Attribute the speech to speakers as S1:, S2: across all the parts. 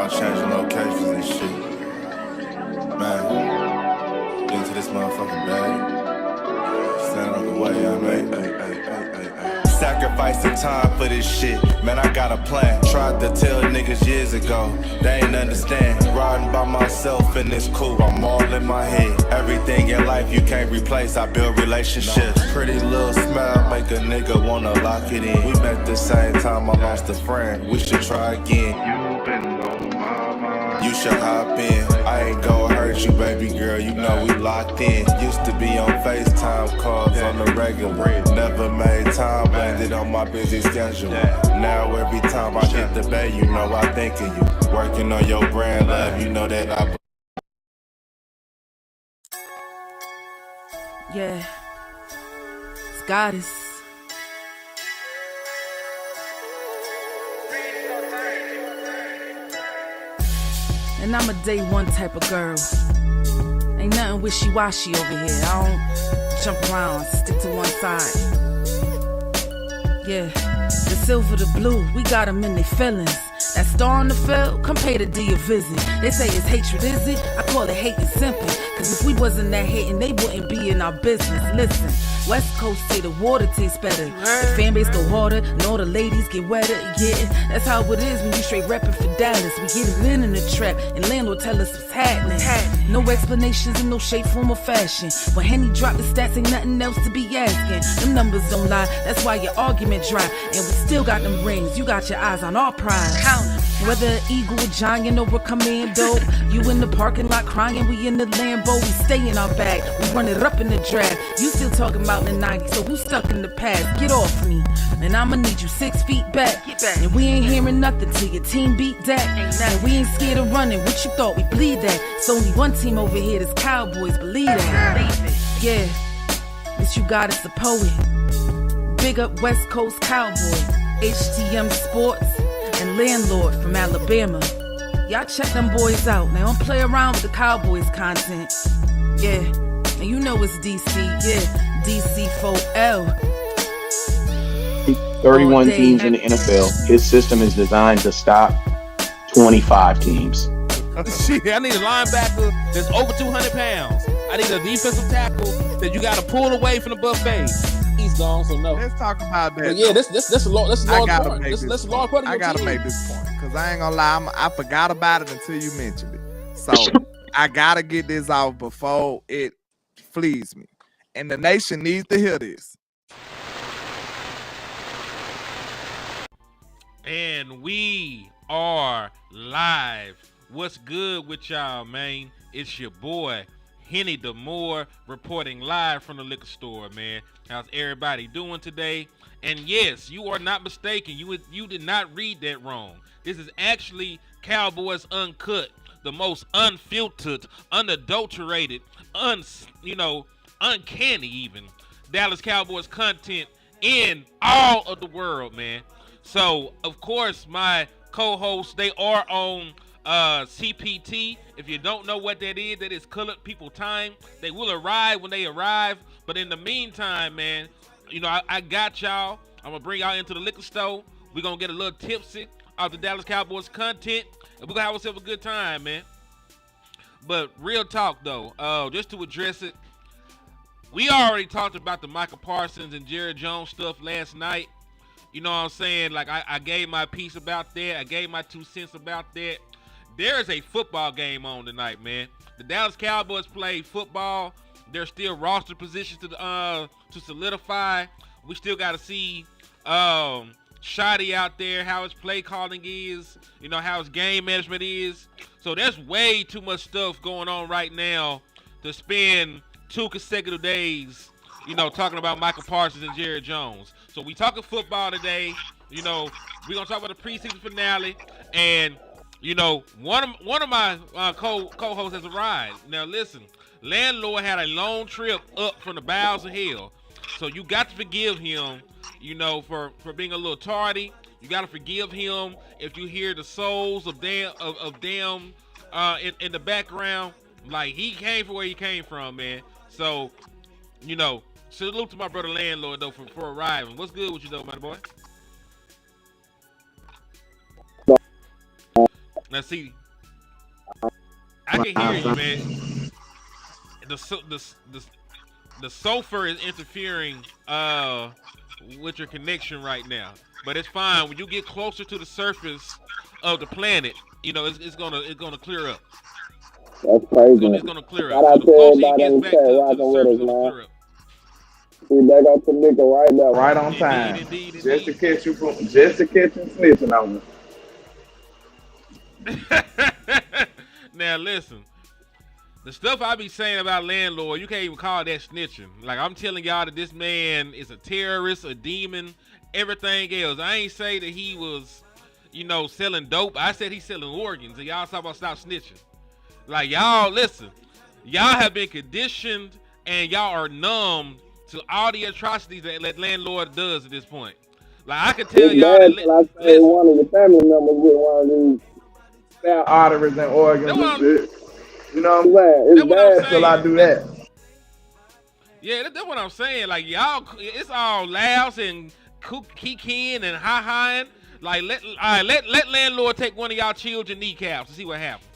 S1: on changing locations and shit. Man, get into this motherfucking bag. Stand on the way, I mean. Sacrificing time for this shit, man, I got a plan. Tried to tell niggas years ago, they ain't understand. Riding by myself and it's cool, I'm all in my head. Everything in life you can't replace, I build relationships. Pretty little smile make a nigga wanna lock it in. We met the same time I lost a friend, we should try again. You been on my mind, you should hop in. I ain't gon' hurt you, baby girl, you know we locked in. Used to be on FaceTime calls on the regular. Never made time, landed on my busy schedule. Now every time I hit the bay, you know I think of you. Working on your brand, love, you know that I...
S2: Yeah, it's goddess. And I'm a day one type of girl. Ain't nothing wishy-washy over here. I don't jump around, stick to one side. Yeah, the silver, the blue, we got them in their feelings. That star on the field, come pay the D a visit. They say it's hatred, is it? I call it hate and simple. Cause if we wasn't that hating, they wouldn't be in our business. Listen, West Coast say the water tastes better. The fan base go harder, and all the ladies get wetter. Yeah, that's how it is when you straight reppin' for Dallas. We get it in the trap, and landlord tell us what's happening. No explanations in no shape, form, or fashion. When Henny drop the stats, ain't nothing else to be asking. Them numbers don't lie, that's why your argument dry. And we still got them rings, you got your eyes on our prize. Whether an eagle, a giant, or a commando, you in the parking lot crying, we in the Lambo, we stay in our bag, we run it up in the draft. You still talking about the 90s, so who's stuck in the past? Get off me, and I'ma need you 6 feet back. And we ain't hearing nothing till your team beat that. And we ain't scared of running, what you thought we bleed that? It's only one team over here, that's Cowboys, believe that. Yeah, this you got is the poet. Big up West Coast Cowboy, HTM Sports, and Landlord from Alabama. Y'all check them boys out. They don't play around with the Cowboys content. Yeah, and you know it's DC. Yeah, DC4L.
S3: 31 teams in the NFL. His system is designed to stop 25 teams.
S4: Shit, I need a linebacker that's over 200 pounds. I need a defensive tackle that you got to pull away from the buffet. He's gone, so no.
S5: Let's talk about that.
S4: But yeah, this a large part. This a large part of your
S5: I gotta
S4: team.
S5: make this point because I ain't gonna lie, I forgot about it until you mentioned it. So I gotta get this off before it flees me, and the nation needs to hear this.
S6: And we are live. What's good with y'all, man? It's your boy Henny DeMoore reporting live from the liquor store, man. How's everybody doing today? And yes, you are not mistaken. You did not read that wrong. This is actually Cowboys UnCut, the most unfiltered, unadulterated, uncanny even Dallas Cowboys content in all of the world, man. So, of course, my co-hosts, they are on CPT. If you don't know what that is colored people time. They will arrive when they arrive. But in the meantime, man, I got y'all. I'm going to bring y'all into the liquor store. We're going to get a little tipsy off the Dallas Cowboys content. And we're going to have ourselves a good time, man. But real talk, though, just to address it, we already talked about the Micah Parsons and Jerry Jones stuff last night. You know what I'm saying? Like, I gave my piece about that. I gave my 2 cents about that. There is a football game on tonight, man. The Dallas Cowboys play football. There's still roster positions to solidify. We still got to see Schotty out there, how his play calling is, how his game management is. So there's way too much stuff going on right now to spend 2 consecutive days, talking about Micah Parsons and Jerry Jones. So we talking football today. We're going to talk about the preseason finale. And, one of my co-hosts has arrived. Now, listen, Landlord had a long trip up from the bowels of hell. So you got to forgive him, for being a little tardy. You got to forgive him if you hear the souls of them in the background. Like, he came from where he came from, man. So, salute to my brother Landlord, though, for arriving. What's good with you, though, my boy? Now see, I can hear you, man. The sulfur is interfering with your connection right now, but it's fine. When you get closer to the surface of the planet, you know it's gonna clear up.
S7: That's crazy.
S6: It's gonna clear
S7: Shout
S6: up. So
S7: out
S6: the
S7: to
S6: closer
S7: everybody
S6: he
S7: on
S6: gets
S7: the
S6: back
S7: chat
S6: to
S7: rocking
S6: the
S7: with
S6: surface,
S7: us,
S6: it's gonna
S7: man.
S6: clear up.
S7: We back up to Nika right now.
S5: Right on time.
S6: Indeed.
S5: Just to catch you snitching on us.
S6: Now listen, the stuff I be saying about landlord, you can't even call that snitching. Like I'm telling y'all that this man is a terrorist, a demon, everything else. I ain't say that he was, selling dope. I said he's selling organs, and y'all talk about stop snitching. Like y'all, listen, y'all have been conditioned, and y'all are numb to all the atrocities that landlord does at this point. Like I can tell
S7: It's
S6: y'all
S7: bad
S6: that.
S7: till I say
S6: Listen,
S7: one of the family members with one of these
S5: Arteries and organs
S6: that's
S5: and
S6: what
S5: shit. You know
S7: I'm
S5: what
S7: saying.
S6: that's
S7: It's
S6: what I'm
S7: bad
S5: till I
S6: saying.
S5: do that.
S6: Yeah, that's what I'm saying. Like y'all, it's all laughs and kikiing and ha-haing. Like let landlord take one of y'all children kneecaps to see what happens.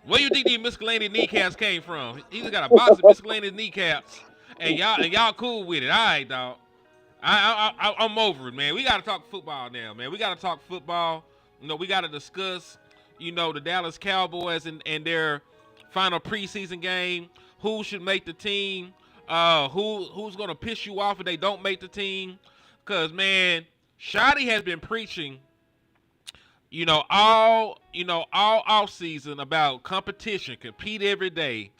S6: Where you think these miscellaneous kneecaps came from? He just got a box of miscellaneous kneecaps, and y'all cool with it. All right, dog. I'm over it, man. We gotta talk football now, man. We gotta talk football. We gotta discuss, the Dallas Cowboys and their final preseason game. Who should make the team? Who's gonna piss you off if they don't make the team? Cause man, Schotty has been preaching, all off season about competition, compete every day.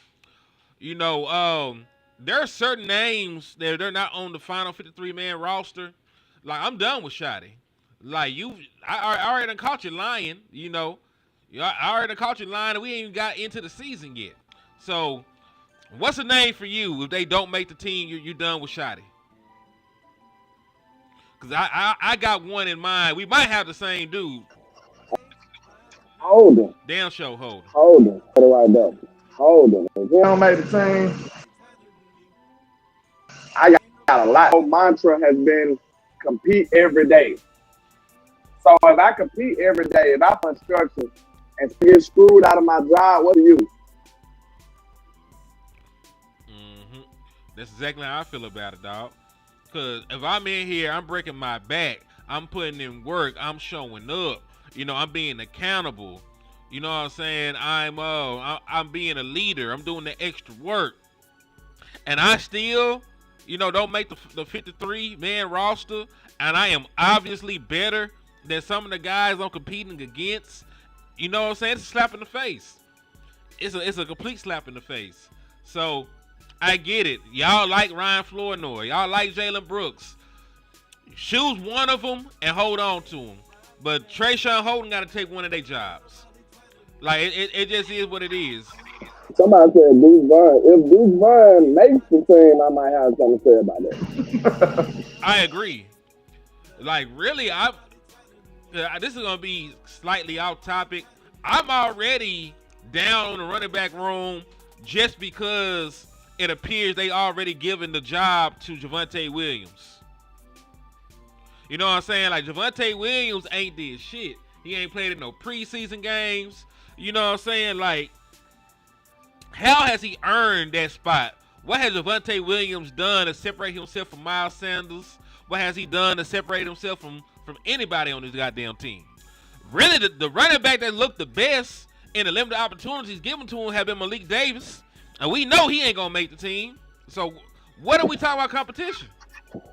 S6: There are certain names that they're not on the final 53-man roster. Like I'm done with Schotty. Like I already done caught you lying. I already done caught you lying, and we ain't even got into the season yet. So, what's a name for you if they don't make the team? You're done with Schotty. Cause I got one in mind. We might have the same dude.
S7: Holden.
S6: Damn show Holden.
S7: Put it right there. Holden. If he don't make the team, I got a lot. My mantra has been compete every day. So if I compete every day, if I put structure and get screwed out of my job, what do you?
S6: That's exactly how I feel about it, dog. Because if I'm in here, I'm breaking my back. I'm putting in work. I'm showing up. I'm being accountable. You know what I'm saying? I'm being a leader. I'm doing the extra work. And I still, don't make the 53-man roster. And I am obviously better than some of the guys I'm competing against. You know what I'm saying? It's a slap in the face. It's a complete slap in the face. So, I get it. Y'all like Ryan Flournoy. Y'all like Jalen Brooks. Choose one of them and hold on to them. But Trayshawn Holden got to take one of their jobs. Like, it just is what it is.
S7: Somebody said Deuce Vaughn. If Deuce Vaughn makes the team, I might have something to say about that.
S6: I agree. Like, really, this is going to be slightly off topic. I'm already down on the running back room just because it appears they already given the job to Javonte Williams. You know what I'm saying? Like, Javonte Williams ain't did shit. He ain't played in no preseason games. You know what I'm saying? Like, how has he earned that spot? What has Javonte Williams done to separate himself from Miles Sanders? What has he done to separate himself from anybody on this goddamn team? Really, the running back that looked the best in the limited opportunities given to him have been Malik Davis. And we know he ain't going to make the team. So, what are we talking about competition?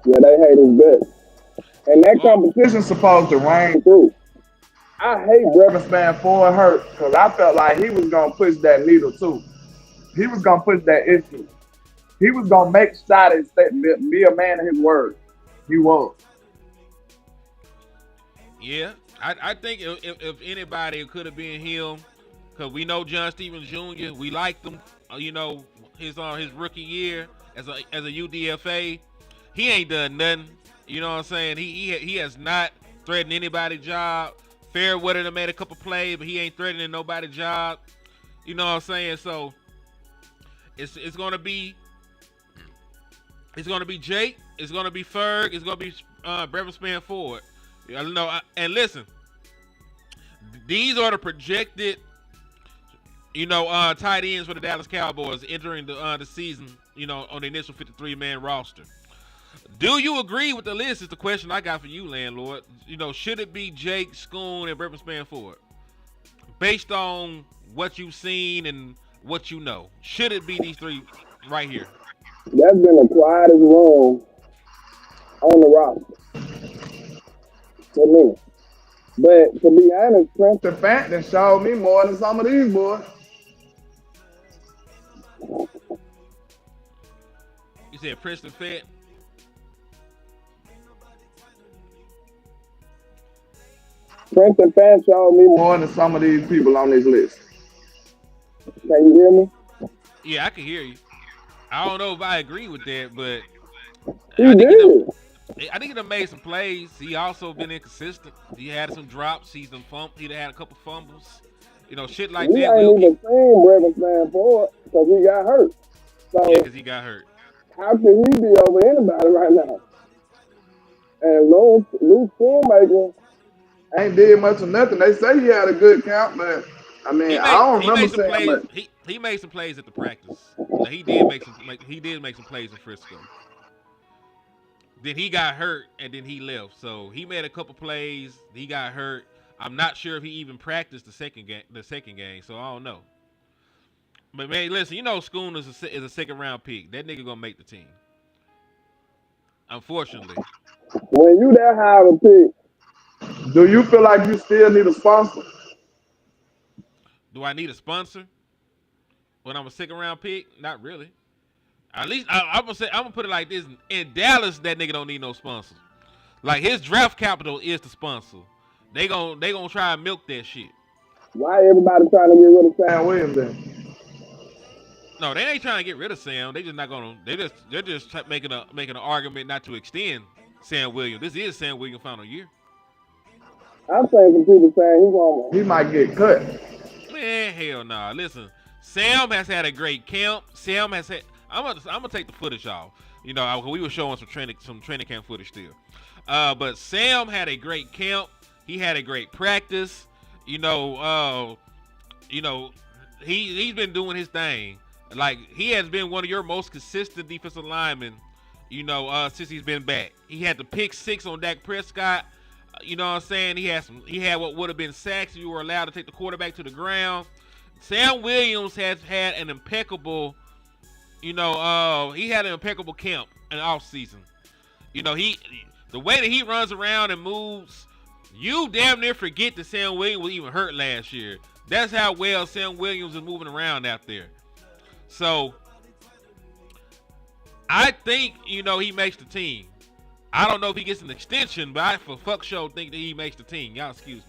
S7: Yeah, they hate his best. And that competition's supposed to rain through. I hate
S5: Brevin Span Ford hurt because I felt like he was going to push that needle too. He was going to push that issue. He was going to make Schotty be a man of his word. He was.
S6: Yeah, I think if anybody, it could have been him, because we know John Stevens Jr. We liked him, his rookie year as a UDFA. He ain't done nothing. You know what I'm saying? He has not threatened anybody's job. Fairweather made a couple plays, but he ain't threatening nobody's job. You know what I'm saying? So it's gonna be Jake. It's gonna be Ferg. It's gonna be Brevin Span Ford. And listen, these are the projected, tight ends for the Dallas Cowboys entering the season, on the initial 53-man roster. Do you agree with the list? Is the question I got for you, landlord. Should it be Jake, Schoon, and Brevin Spanford? Based on what you've seen and what you know, should it be these three right here?
S7: That's been the quietest room on the roster for me. But to be honest, Preston Fenton showed me more than some of these boys.
S6: You said Preston Fenton?
S7: Preston Fenton showed me more than some of these people on this list. Can you hear me?
S6: Yeah, I can hear you. I don't know if I agree with that, but I think he done made some plays. He also been inconsistent. He had some drops. He'd had a couple fumbles. Shit like that.
S7: He ain't even seen Brevin Spanford because he got hurt. So
S6: yeah, because he got hurt.
S7: How can he be over anybody right now? And Luke Schoonmaker ain't did much of nothing. They say he had a good count, but I mean, I don't remember saying much.
S6: He made some plays at the practice. He did make some plays in Frisco. Then he got hurt and then he left. So he made a couple plays. He got hurt. I'm not sure if he even practiced the second game. So I don't know. But man, listen, Schoon is a second round pick. That nigga gonna make the team. Unfortunately.
S7: When you that high of a pick, do you feel like you still need a sponsor?
S6: Do I need a sponsor when I'm a second round pick? Not really. At least I'm gonna put it like this: in Dallas, that nigga don't need no sponsor. Like his draft capital is the sponsor. They gonna try and milk that shit.
S7: Why everybody trying to get rid of Sam Williams then?
S6: No, they ain't trying to get rid of Sam. They just not gonna. They're just making an argument not to extend Sam Williams. This is Sam Williams' final year.
S7: I'm saying some people saying he might get cut.
S6: Man, hell nah. Listen, Sam has had a great camp. Sam has had. I'm gonna take the footage off. We were showing some training camp footage still. But Sam had a great camp. He had a great practice. He's been doing his thing. Like he has been one of your most consistent defensive linemen. Since he's been back. He had the pick 6 on Dak Prescott. You know what I'm saying? He had what would have been sacks if you were allowed to take the quarterback to the ground. Sam Williams has had an impeccable, he had an impeccable camp in the offseason. The way that he runs around and moves, you damn near forget that Sam Williams was even hurt last year. That's how well Sam Williams is moving around out there. So, I think, he makes the team. I don't know if he gets an extension, but I for fuck sure think that he makes the team. Y'all excuse me.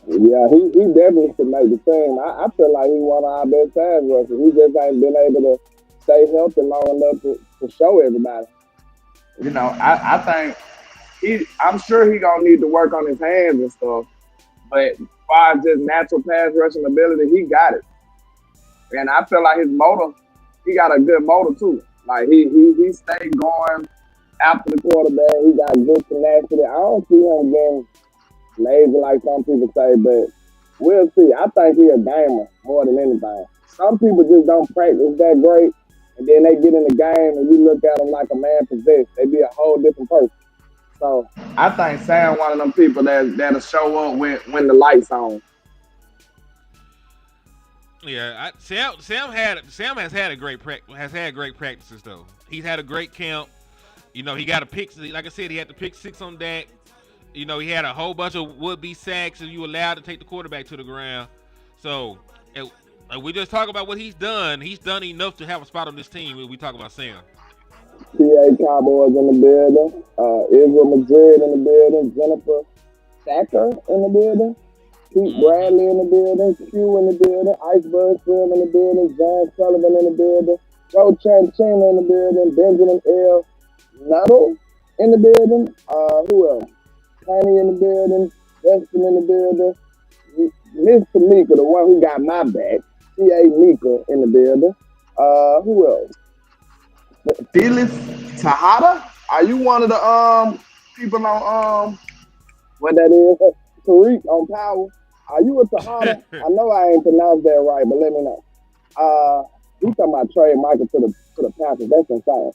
S7: Yeah, he definitely should make the team. I feel like he's one of our best pass rushers. He just ain't been able to stay healthy long enough to show everybody. I think I'm sure he gonna need to work on his hands and stuff. But as far as his natural pass rushing ability, he got it. And I feel like his motor, he got a good motor too. Like he stayed going after the quarterback. He got good tenacity. I don't see him getting lazy like some people say, but we'll see. I think he's a gamer more than anything. Some people just don't practice that great, and then they get in the game and you look at them like a man possessed. They be a whole different person. So I think Sam one of them people that'll show up when the lights on.
S6: Yeah, Sam has had great practices though. He's had a great camp. He got a pick. Like I said, he had the pick 6 on Dak. He had a whole bunch of would-be sacks if you allowed to take the quarterback to the ground. So we just talk about what he's done. He's done enough to have a spot on this team when we talk about Sam.
S7: PA Cowboys in the building. Israel Madrid in the building. Jennifer Sacker in the building. Pete Bradley in the building. Q in the building. Iceberg Film in the building. John Sullivan in the building. Joe Chanchina in the building. Benjamin L. Nuttall in the building. Who else? Connie in the building. Weston in the building. Miss Tamika, the one who got my back. T.A. Mika in the building. Who else? Felix Tejada? Are you one of the people on what that is, Tariq on Power. Are you a Tejada? I know I ain't pronounced that right, but let me know. He talking about trade Michael to the Panthers. That's insane.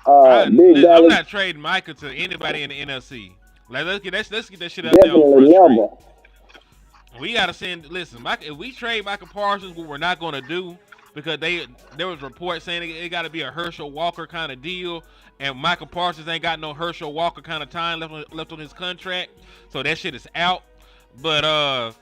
S6: I'm not trading Micah to anybody in the NFC. Like let's get that shit out there on Front Street. We gotta send. Listen, if we trade Micah Parsons, what we're not gonna do, because there was reports saying it got to be a Herschel Walker kind of deal, and Micah Parsons ain't got no Herschel Walker kind of time left on his contract, so that shit is out. But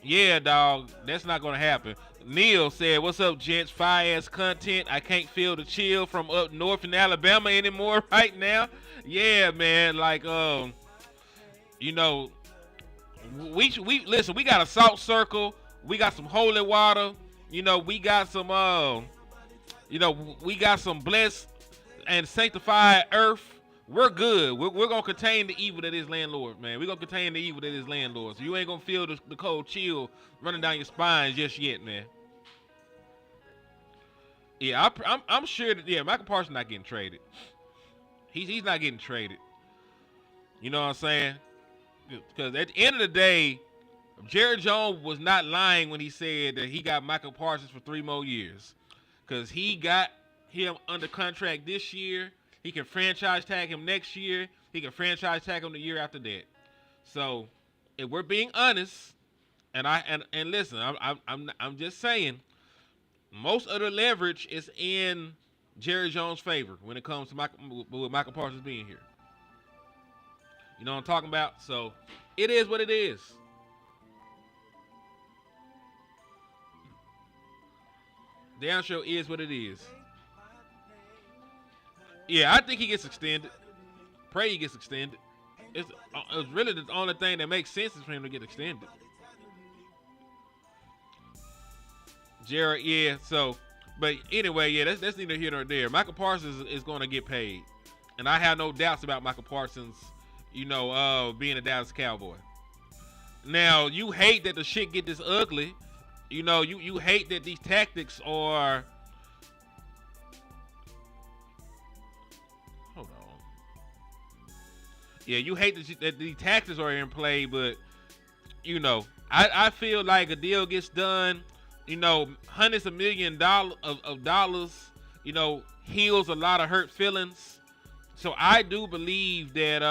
S6: yeah, dog, that's not gonna happen. Neil said, "What's up, gents? Fire-ass content. I can't feel the chill from up north in Alabama anymore right now." Yeah, man. Like, you know, we listen. We got a salt circle. We got some holy water. You know, we got some. We got some blessed and sanctified earth. We're good. We're gonna contain the evil that is landlord, man. We're gonna contain the evil that is landlord. So you ain't gonna feel the cold chill running down your spine just yet, man. Yeah, I'm sure that Michael Parsons not getting traded. He's not getting traded. You know what I'm saying? Because at the end of the day, Jerry Jones was not lying when he said that he got Michael Parsons for 3 more years. Because he got him under contract this year. He can franchise tag him next year. He can franchise tag him the year after that. So, if we're being honest, and listen, I'm just saying, most of the leverage is in Jerry Jones' favor when it comes to Michael Parsons being here. You know what I'm talking about? So, it is what it is. Damn sure is what it is. Yeah, I think he gets extended. Pray he gets extended. It's really the only thing that makes sense is for him to get extended. Jared, yeah, so, but anyway, yeah, that's neither here nor there. Michael Parsons is going to get paid. And I have no doubts about Michael Parsons, being a Dallas Cowboy. Now, you hate that the shit get this ugly. You know, you hate that these tactics are... Hold on. Yeah, you hate that these tactics are in play, but, I feel like a deal gets done, hundreds of millions of dollars, heals a lot of hurt feelings. So I do believe that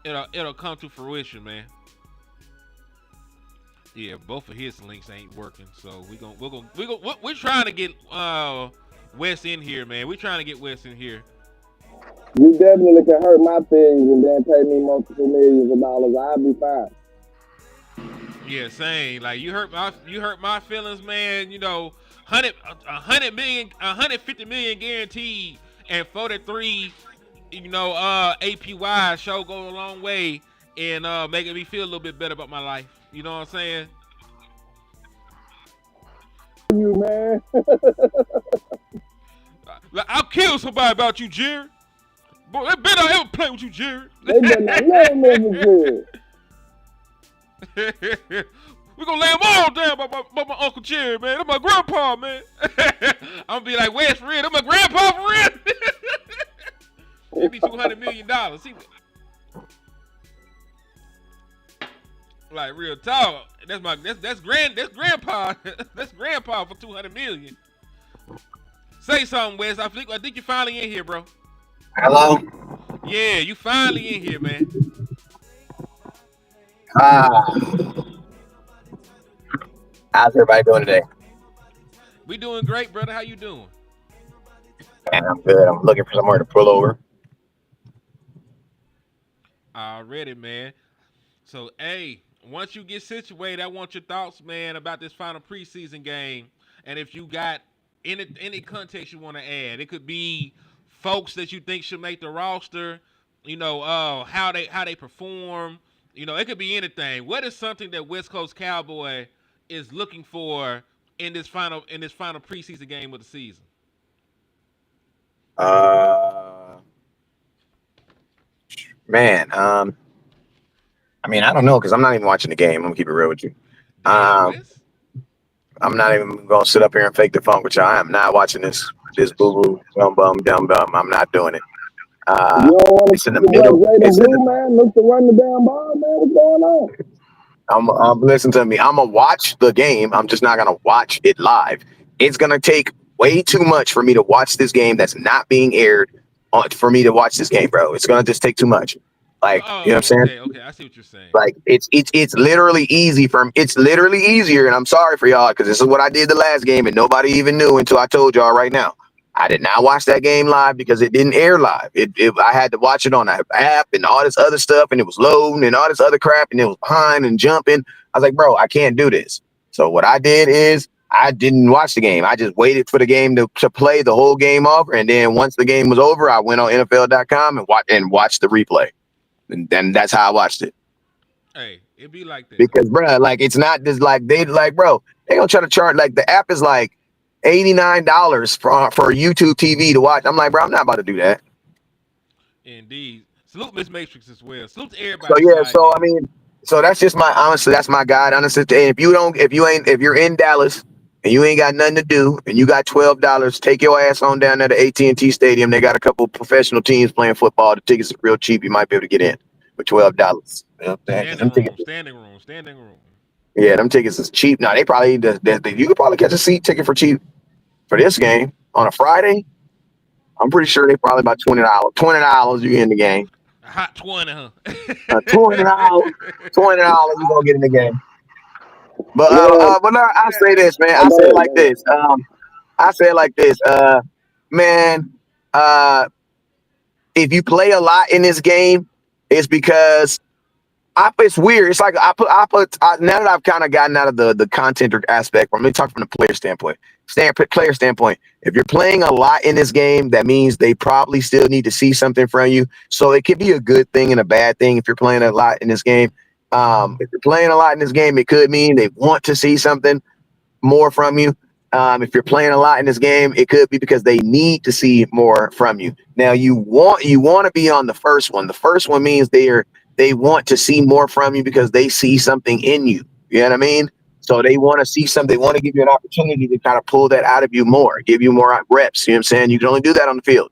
S6: it'll come to fruition, man. Yeah, both of his links ain't working, so we're trying to get Wes in here, man. We're trying to get Wes in here.
S7: You definitely can hurt my feelings and then pay me multiple millions of dollars. I'll be fine.
S6: Yeah, same. Like you hurt my feelings, man. 150 million guaranteed and 43, APY show goes a long way in making me feel a little bit better about my life. You know what I'm saying?
S7: You, man.
S6: Like, I'll kill somebody about you, Jared. Boy, they better not ever play with you, Jared.
S7: They better not never mess with Jared.
S6: We're going to lay them all down by my Uncle Jared, man. That's my grandpa, man. I'm going to be like, Wes, for real? That's my grandpa, for real? Give me $200 million. Like real talk, that's grandpa. That's grandpa for $200 million. Say something, Wes. I think you're finally in here, bro.
S8: Hello.
S6: Yeah, you finally in here, man.
S8: How's everybody doing today?
S6: We doing great, brother. How you doing?
S8: Man, I'm good. I'm looking for somewhere to pull over.
S6: Already, man. So, hey. Once you get situated, I want your thoughts, man, about this final preseason game. And if you got any context you want to add, it could be folks that you think should make the roster, how they perform. It could be anything. What is something that West Coast Cowboy is looking for in this final preseason game of the season?
S8: I don't know because I'm not even watching the game. I'm gonna keep it real with you. I'm not even gonna sit up here and fake the funk with y'all. I am not watching this boo boo bum bum dum bum. I'm not doing it.
S7: You don't want
S8: It's
S7: to
S8: in the
S7: see
S8: middle.
S7: what Ray the
S8: It's in
S7: Blue man look to run the damn ball, man. What's going on?
S8: Listen to me. I'm gonna watch the game. I'm just not gonna watch it live. It's gonna take way too much for me to watch this game that's not being aired for me to watch this game, bro. It's gonna just take too much. Like, you know what I'm
S6: Oh,
S8: saying?
S6: okay. I see what you're saying.
S8: Like it's literally it's literally easier, and I'm sorry for y'all because this is what I did the last game, and nobody even knew until I told y'all right now. I did not watch that game live because it didn't air live. I had to watch it on an app and all this other stuff, and it was loading and all this other crap, and it was behind and jumping. I was like, bro, I can't do this. So what I did is I didn't watch the game. I just waited for the game to play the whole game over, and then once the game was over, I went on NFL.com and watched the replay, and that's how I watched it.
S6: Hey, it be like that.
S8: Because, bro, like it's not just like they gonna try to charge like the app is like $89 for YouTube TV to watch. I'm like, bro, I'm not about to do that.
S6: Indeed. Salute Miss Matrix as well. Salute to everybody.
S8: So yeah, so I mean, so that's just that's my guide. Honestly, if you're in Dallas and you ain't got nothing to do and you got $12, take your ass on down there to AT&T Stadium. They got a couple professional teams playing football. The tickets are real cheap. You might be able to get in for $12. You know what I'm saying?
S6: Standing room.
S8: Yeah, them tickets is cheap. Now they probably you could probably catch a seat ticket for cheap for this game on a Friday. I'm pretty sure they probably about $20. $20 you get in the game.
S6: A hot 20, huh?
S8: $20. You gonna get in the game. But no, I say this, man. I say it like this. Man. If you play a lot in this game, it's because it's weird. It's like now that I've kind of gotten out of the content aspect, let me talk from the player standpoint. If you're playing a lot in this game, that means they probably still need to see something from you. So it could be a good thing and a bad thing if you're playing a lot in this game. If you're playing a lot in this game, it could mean they want to see something more from you. If you're playing a lot in this game, it could be because they need to see more from you. Now you want to be on the first one. The first one means they want to see more from you because they see something in you. You know what I mean? So they want to see something. They want to give you an opportunity to kind of pull that out of you more, give you more reps. You know what I'm saying? You can only do that on the field.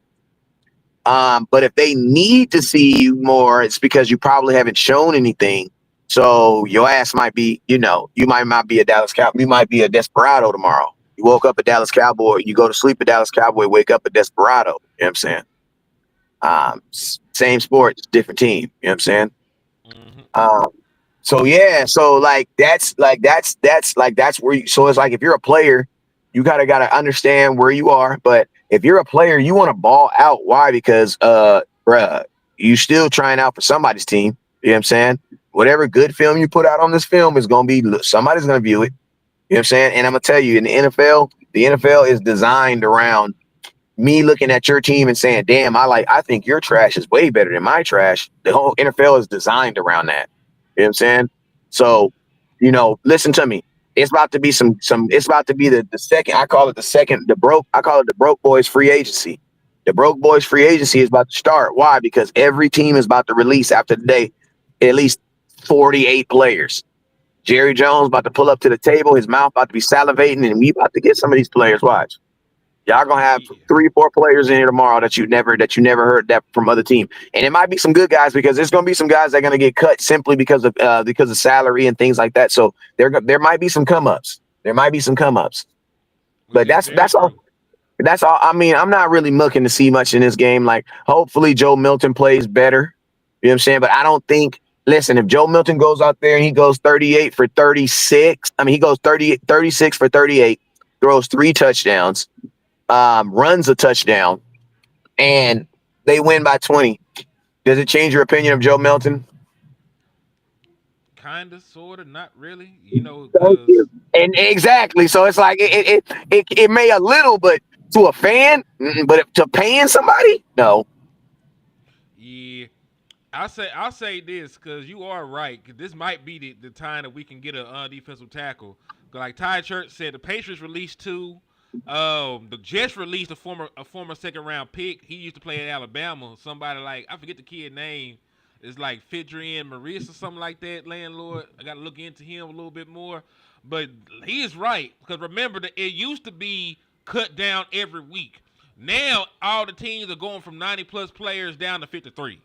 S8: But if they need to see you more, it's because you probably haven't shown anything. So your ass might be, you might not be a Dallas Cowboy. You might be a desperado tomorrow. You woke up a Dallas Cowboy. You go to sleep a Dallas Cowboy, wake up a desperado. You know what I'm saying? Same sport, different team. You know what I'm saying?
S6: Mm-hmm.
S8: So yeah, so that's where you. So it's like if you're a player, you gotta understand where you are. But if you're a player, you want to ball out. Why? Because you still trying out for somebody's team. You know what I'm saying? Whatever good film you put out on this film is gonna be somebody's gonna view it. You know what I'm saying? And I'm gonna tell you, in the NFL is designed around me looking at your team and saying, "Damn, I think your trash is way better than my trash." The whole NFL is designed around that. You know what I'm saying? So, listen to me. It's about to be it's about to be the second. I call it the broke boys free agency. The broke boys free agency is about to start. Why? Because every team is about to release after today at least 48 players. Jerry Jones about to pull up to the table. His mouth about to be salivating, and we about to get some of these players. Watch. Y'all gonna have 3 or 4 players in here tomorrow that you never heard that from other team, and it might be some good guys because there's gonna be some guys that are gonna get cut simply because of salary and things like that. So there might be some come ups. But that's all. That's all. I mean, I'm not really looking to see much in this game. Like, hopefully Joe Milton plays better. You know what I'm saying? But I don't think. Listen, if Joe Milton goes out there and he goes 38 for 36, he goes 36 for 38, throws 3 touchdowns. Runs a touchdown, and they win by 20. Does it change your opinion of Joe Milton?
S6: Kinda, sorta, not really.
S8: And exactly. So it's like it may a little, but to a fan, but to paying somebody, no.
S6: Yeah, I'll say this because you are right. This might be the time that we can get a defensive tackle. Like Ty Church said, the Patriots released 2. The Jets released a former second round pick. He used to play at Alabama. Somebody I forget the kid name. It's like Fidrian Maurice or something like that. Landlord. I got to look into him a little bit more. But he is right because remember that it used to be cut down every week. Now all the teams are going from 90+ players down to 53.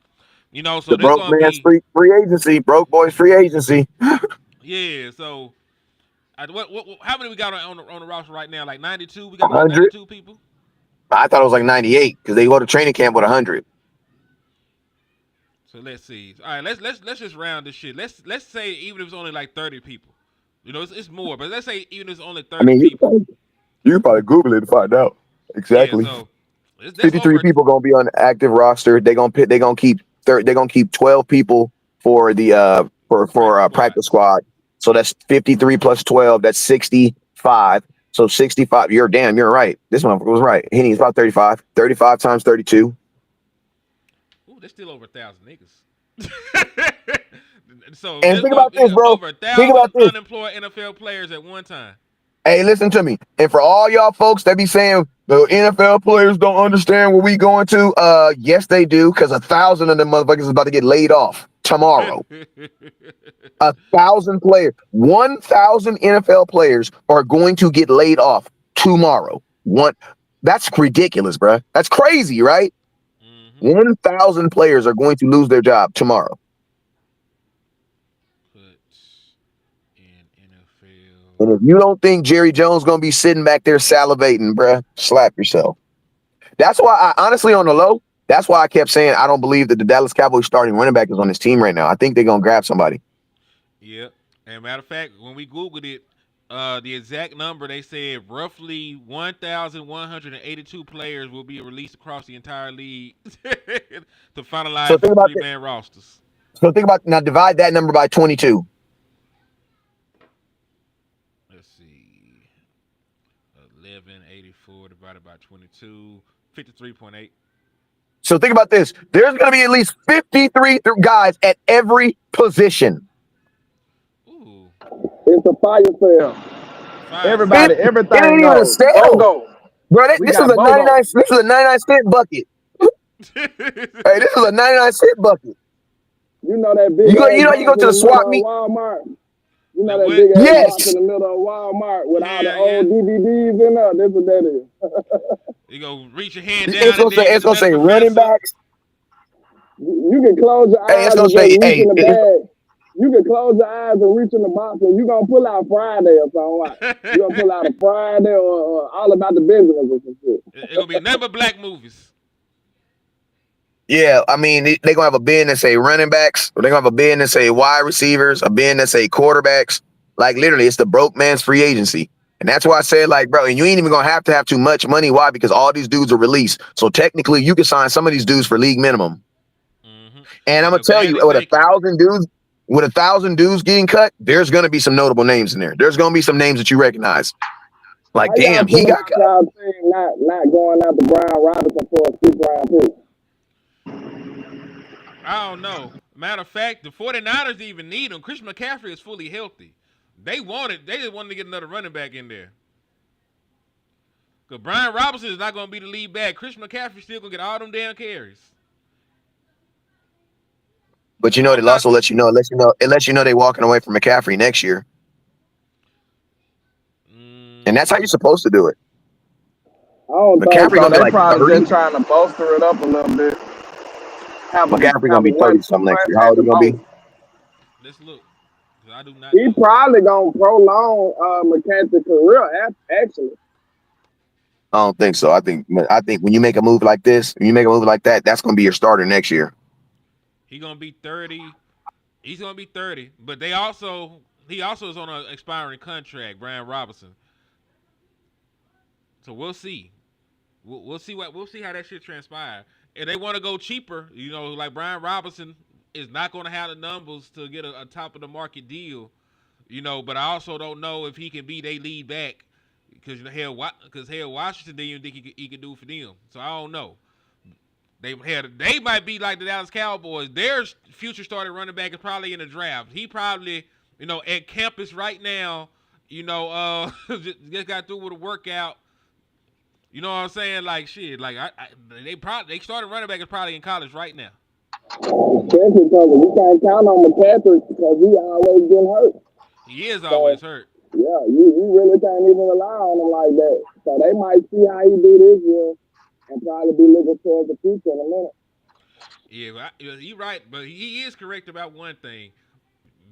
S6: You know, so
S8: The
S6: they're
S8: broke
S6: gonna
S8: man's
S6: be
S8: free agency, broke boys free agency.
S6: yeah. So how many we got on the roster right now? Like 92. We got like
S8: 100.
S6: 92 people.
S8: I thought it was like 98 because they go to training camp with 100.
S6: So let's see. All right, let's just round this shit. Let's say even if it's only like 30 people. You know, it's more, but let's say even if it's only 30 people.
S8: You can probably Google it to find out. Exactly.
S6: Yeah, so that's
S8: 53
S6: over.
S8: people gonna be on the active roster. They're gonna keep 12 people for the for practice squad. So that's 53 plus 12. That's 65. So 65. You're right. This one was right. Henny's about 35. 35 times 32.
S6: Ooh, there's still over 1,000 niggas. So
S8: And think about this, bro.
S6: Over 1,000 unemployed NFL players at one time.
S8: Hey, listen to me. And for all y'all folks that be saying the NFL players don't understand what we going to, yes, they do, because 1,000 of them motherfuckers is about to get laid off tomorrow. 1,000 players, 1,000 NFL players are going to get laid off tomorrow. That's ridiculous, bro. That's crazy, right? 1,000 players are going to lose their job tomorrow. And if you don't think Jerry Jones gonna be sitting back there salivating, bruh, slap yourself. That's why honestly on the low, that's why I kept saying I don't believe that the Dallas Cowboys starting running back is on this team right now. I think they're gonna grab somebody.
S6: Yeah. And matter of fact, when we Googled it, the exact number, they said roughly 1,182 players will be released across the entire league to finalize 3-man rosters.
S8: So think about now, divide that number by 22.
S6: Let's see. 1184 divided by 22, 53.8.
S8: So think about this. There's going to be at least 53 guys at every position.
S6: Ooh.
S7: It's a fire sale. Everybody, everything.
S8: It ain't even a sale. Bro, this is a 99-cent bucket. Hey, this is a 99-cent bucket.
S7: You know that big.
S8: You go to the swap meet.
S7: Walmart. You know that big ass box in the middle of Walmart with all the old DVDs in there. That's what that is.
S6: You go reach your hand down.
S8: It's gonna say running backs.
S7: You can close your eyes and reach in the bag. You can close your eyes and reach in the box, and you gonna pull out Friday or something. You gonna pull out a Friday or All About the Business or some shit.
S6: It's gonna be never black movies.
S8: Yeah, I mean, they're going to have a bin that say running backs, or they're going to have a bin that say wide receivers, a bin that say quarterbacks. Like, literally, it's the broke man's free agency. And that's why I said, like, bro, and you ain't even going to have too much money. Why? Because all these dudes are released. So technically, you can sign some of these dudes for league minimum. And I'm going to tell you, with 1,000 dudes getting cut, there's going to be some notable names in there. There's going to be some names that you recognize. Like, damn, he got cut.
S7: Not going out to Brian Robinson for a 6th-round pick.
S6: I don't know. Matter of fact, the 49ers even need him. Christian McCaffrey is fully healthy. They just wanted to get another running back in there. Because Brian Robinson is not going to be the lead back. Christian McCaffrey still going to get all them damn carries.
S8: But you know, it also lets you know they're walking away from McCaffrey next year. And that's how you're supposed to do it.
S7: McCaffrey gonna be like probably just trying to bolster it up a little bit.
S8: McCaffrey gonna be 30-something next year. How old he gonna be?
S6: Let's look. I do not.
S7: He probably gonna prolong McCaffrey's career. Actually,
S8: I don't think so. I think when you make a move like this, when you make a move like that, that's gonna be your starter next year.
S6: He's gonna be 30. He's gonna be 30. But he also is on an expiring contract, Brian Robinson. So we'll see. We'll see how that shit transpire. If they want to go cheaper, like Brian Robinson is not going to have the numbers to get a top of the market deal, But I also don't know if he can be their lead back because Washington didn't even think he could do for them. So I don't know. They might be like the Dallas Cowboys. Their future starting running back is probably in the draft. He probably at campus right now. Just got through with a workout. You know what I'm saying? Like shit. Like they started running back is probably in college right now.
S7: Especially because we can't count on McCaffrey because he always getting hurt.
S6: He is always hurt.
S7: Yeah, you really can't even rely on him like that. So they might see how he do this year and probably be looking towards the future in a minute.
S6: Yeah, you're right, but he is correct about one thing.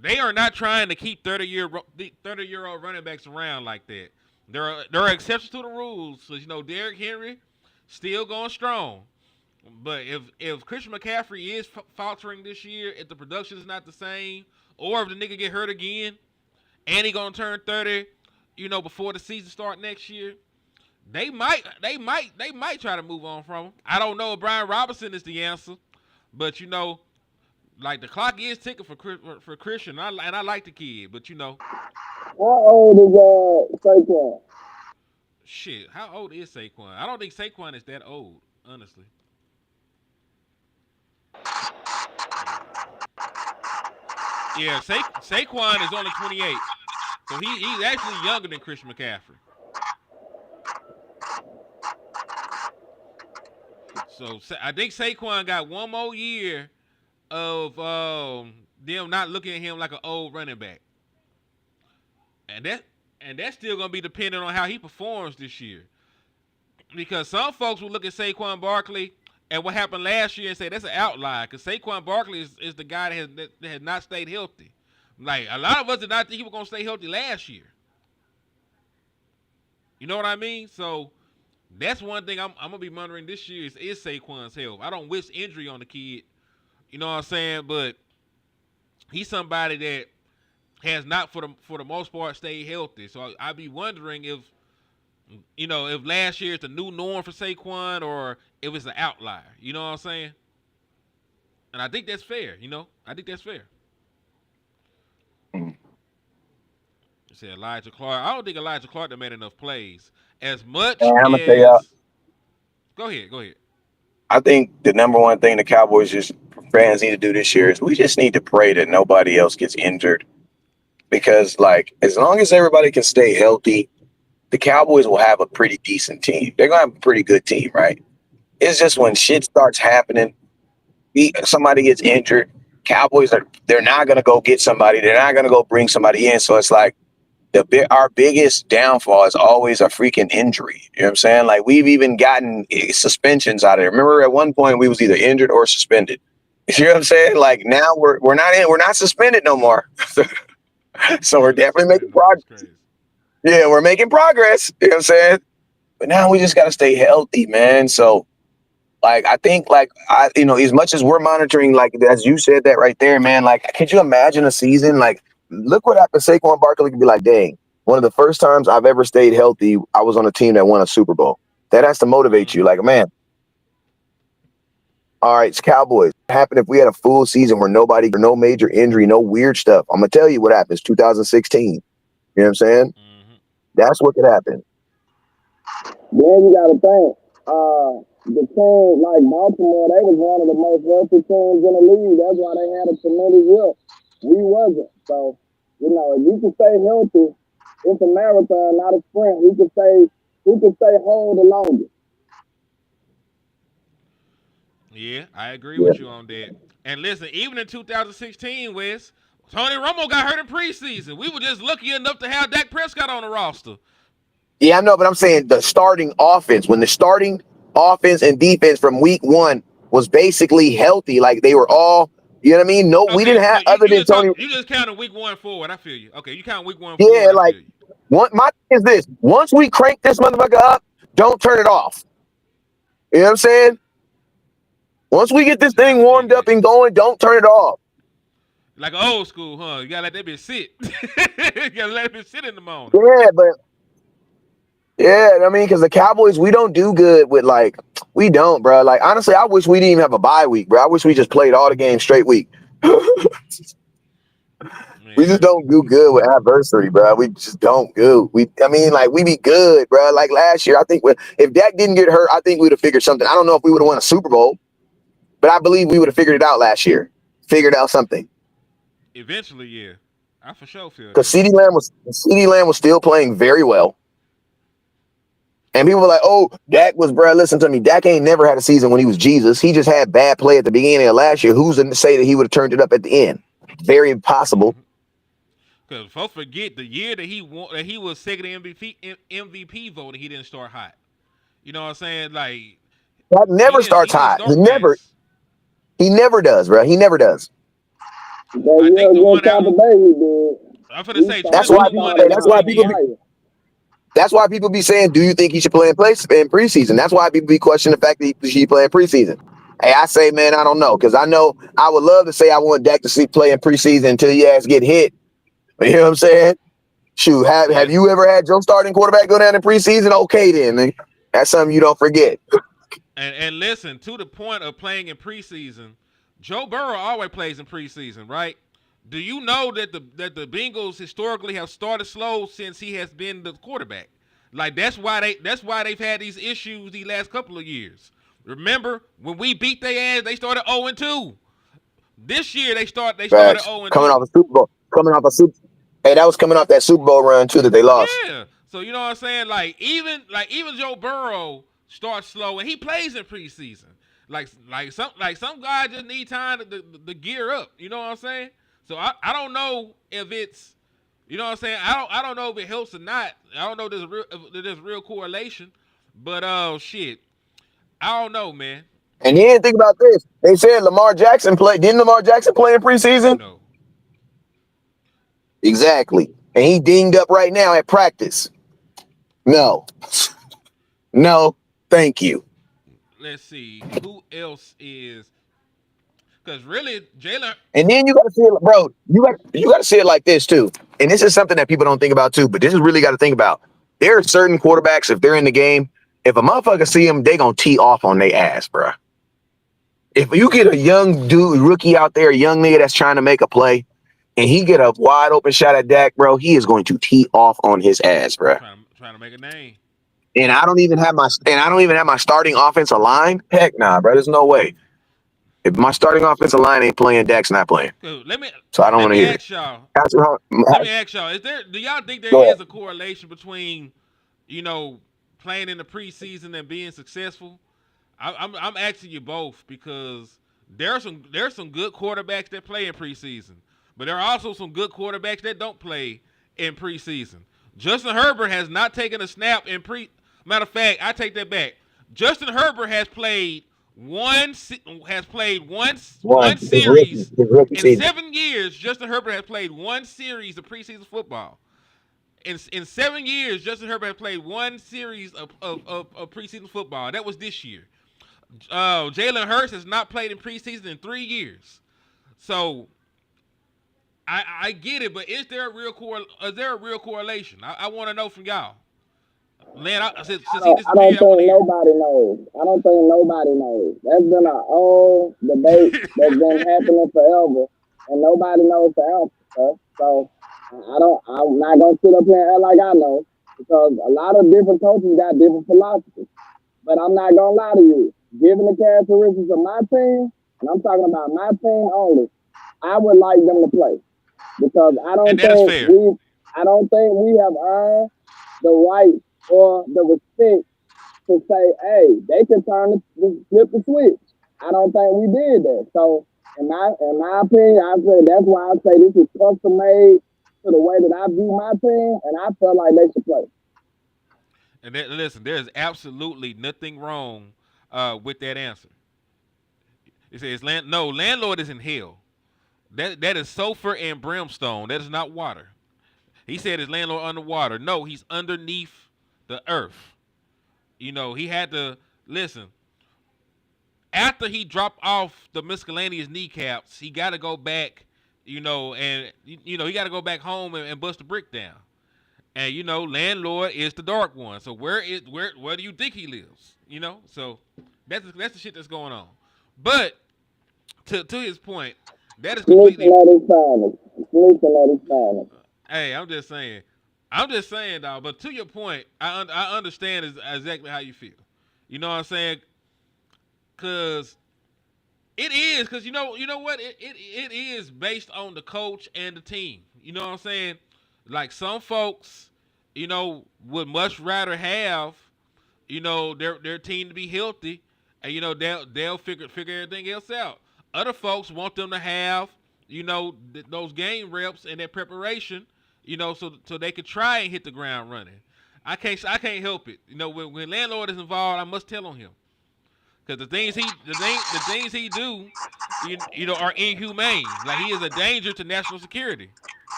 S6: They are not trying to keep 30-year-old running backs around like that. There are exceptions to the rules. So, Derrick Henry still going strong. But if Christian McCaffrey is faltering this year, if the production is not the same, or if the nigga get hurt again, and he gonna turn 30, before the season start next year, they might try to move on from him. I don't know if Brian Robinson is the answer, but like the clock is ticking for Christian, and I like the kid, but
S7: How old is Saquon?
S6: shit, how old is Saquon? I don't think Saquon is that old, honestly. Yeah, Saquon is only 28, so he's actually younger than Christian McCaffrey. So I think Saquon got one more year of them not looking at him like an old running back, and that's still gonna be dependent on how he performs this year. Because some folks will look at Saquon Barkley and what happened last year and say that's an outlier. Because Saquon Barkley is the guy that has not stayed healthy. Like a lot of us did not think he was gonna stay healthy last year. You know what I mean? So that's one thing I'm gonna be monitoring this year is Saquon's health. I don't wish injury on the kid. You know what I'm saying? But he's somebody that has not for the most part stayed healthy. So I'd be wondering if last year is the new norm for Saquon or if it's an outlier. You know what I'm saying? And I think that's fair. I think that's fair. You said Elijah Clark. I don't think Elijah Clark done made enough plays. As much
S8: And I'm gonna tell
S6: as
S8: y'all,
S6: Go ahead.
S8: I think the number one thing the Cowboys fans need to do this year is we just need to pray that nobody else gets injured. Because like as long as everybody can stay healthy, the Cowboys will have a pretty decent team. They're gonna have a pretty good team, right? It's just when shit starts happening, somebody gets injured, they're not gonna go get somebody, they're not gonna go bring somebody in. So it's like our biggest downfall is always a freaking injury. You know what I'm saying? Like we've even gotten suspensions out of it. Remember at one point we was either injured or suspended. You know what I'm saying? Like now we're not suspended no more. So we're definitely making progress. Yeah, we're making progress. You know what I'm saying? But now we just gotta stay healthy, man. So like I think as much as we're monitoring, like as you said that right there, man, like could you imagine a season like look what happened. Saquon Barkley could be like, dang, one of the first times I've ever stayed healthy, I was on a team that won a Super Bowl. That has to motivate you. Like, man, all right, it's Cowboys. What happened if we had a full season where no major injury, no weird stuff? I'm gonna tell you what happens. 2016. You know what I'm saying?
S6: Mm-hmm.
S8: That's what could happen.
S7: Then you gotta think, the team like Baltimore, they was one of the most healthy teams in the league. That's why they had a tremendous year. We wasn't. So, if you can stay healthy, it's a marathon, not a sprint. Who can stay whole the longest?
S6: Yeah, I agree with you on that. And listen, even in 2016, Wes, Tony Romo got hurt in preseason. We were just lucky enough to have Dak Prescott on the roster.
S8: Yeah, I know, but I'm saying the starting offense, when the starting offense and defense from week one was basically healthy, like they were all, you know what I mean? No, we didn't have other than Tony.
S6: You just counted week one forward. I feel you. Okay, you count week one
S8: forward. Yeah,
S6: like
S8: my thing is this: once we crank this motherfucker up, don't turn it off. You know what I'm saying? Once we get this thing warmed up and going, don't turn it off.
S6: Like old school, huh? You gotta let that bitch sit. You gotta let that bitch sit in the morning.
S8: Yeah, I mean, because the Cowboys, we don't do good with we don't, bro. Like honestly, I wish we didn't even have a bye week, bro. I wish we just played all the games straight week. We just don't do good with adversity, bro. We just don't do. We be good, bro. Like last year, I think if Dak didn't get hurt, I think we would have figured something. I don't know if we would have won a Super Bowl, but I believe we would have figured it out last year. Figured out something.
S6: Eventually, yeah. I for sure feel
S8: because CeeDee Lamb was still playing very well. And people were like, oh, Dak was, bro, listen to me. Dak ain't never had a season when he was Jesus. He just had bad play at the beginning of last year. Who's to say that he would have turned it up at the end? Very impossible.
S6: Because folks forget the year that he was second MVP vote, he didn't start hot. You know what I'm saying? Like,
S8: That never starts
S6: He didn't
S8: hot.
S6: start fast.
S8: He never does, bro. He never does.
S7: That
S6: I
S7: year
S6: think the
S7: against
S6: one
S7: Tampa
S6: out.
S7: Bay, he did.
S6: I'm finna
S7: He
S6: say
S8: That's
S7: started,
S8: why
S7: he
S6: 2021
S8: people.
S6: is
S7: started
S6: the
S8: That's
S7: out
S8: why
S6: peak
S8: people.
S7: on
S8: Be,
S6: year.
S7: fire.
S8: that's why people be saying, "Do you think he should play in preseason?" That's why people be questioning the fact that he should play in preseason. Hey, I say, man, I don't know, because I know I would love to say I want Dak to see play in preseason until your ass get hit. But you know what I'm saying? Shoot, have
S6: Yes.
S8: you ever had your starting quarterback go down in preseason? Okay, then, man. That's something you don't forget.
S6: And listen, to the point of playing in preseason, Joe Burrow always plays in preseason, right? Do you know that the Bengals historically have started slow since he has been the quarterback? Like that's why they've had these issues these last couple of years. Remember when we beat their ass, they started 0-2. This year they started
S8: Facts. Coming
S6: 0-2.
S8: off a Super Bowl. Coming off a Super. Hey, that was coming off that Super Bowl run too that they lost.
S6: Yeah. So you know what I'm saying? Like even Joe Burrow starts slow and he plays in preseason. Like some guys just need time to gear up. You know what I'm saying? So I don't know if it's, you know what I'm saying? I don't know if it helps or not. I don't know if there's real correlation. But shit. I don't know, man.
S8: And then think about this. They said Lamar Jackson played. Didn't Lamar Jackson play in preseason?
S6: No.
S8: Exactly. And he dinged up right now at practice. No. No. Thank you.
S6: Let's see. Who else is, because really Jalen.
S8: And then you got to see it, bro. You got to see it like this too. And this is something that people don't think about too. But this is really got to think about. There are certain quarterbacks, if they're in the game, if a motherfucker see them, they gonna tee off on their ass, bro. If you get a young dude, rookie out there, a young nigga that's trying to make a play, and he get a wide open shot at Dak, bro, he is going to tee off on his ass, bro.
S6: Trying to make a name.
S8: And I don't even have my starting offensive line. Heck nah, bro. There's no way. If my starting offensive line ain't playing, Dak's not playing.
S6: Cool.
S8: So I don't want to hear it.
S6: Let me ask y'all. Do y'all think there is a correlation between, playing in the preseason and being successful? I'm asking you both because there's some good quarterbacks that play in preseason, but there are also some good quarterbacks that don't play in preseason. Justin Herbert has not taken a snap in Matter of fact, I take that back. Justin Herbert has played one series in 7 years. Justin Herbert has played one series of preseason football. In 7 years, Justin Herbert has played one series of preseason football. That was this year. Jalen Hurts has not played in preseason in 3 years. So I get it, but is there a real correlation? I want to know from y'all. Man,
S7: I don't think nobody knows. I don't think nobody knows. That's been an old debate that's been happening forever, and nobody knows the answer. So I'm not gonna sit up here and act like I know, because a lot of different coaches got different philosophies. But I'm not gonna lie to you. Given the characteristics of my team, and I'm talking about my team only, I would like them to play, because I don't think we have earned the right or the respect to say, hey, they can flip the switch. I don't think we did that. So in my opinion, I say that's why I say this is custom made to the way that I view my team, and I feel like they should play.
S6: And listen, there's absolutely nothing wrong with that answer. It says landlord is in hell. That is sulfur and brimstone. That is not water. He said his landlord underwater. No, he's underneath the earth. He had to listen. After he dropped off the miscellaneous kneecaps, he got to go back, he got to go back home and bust the brick down. And landlord is the dark one. So where do you think he lives? So that's the shit that's going on. But to his point, that is completely. Hey, I'm just saying, dog. But to your point, I understand exactly how you feel. You know what I'm saying? Because it is. Because you know what? It is based on the coach and the team. You know what I'm saying? Like some folks, would much rather have, their team to be healthy, and they'll figure everything else out. Other folks want them to have, those game reps and their preparation. So they could try and hit the ground running. I can't help it. When landlord is involved, I must tell on him, Because the things he do, you know, are inhumane. Like he is a danger to national security.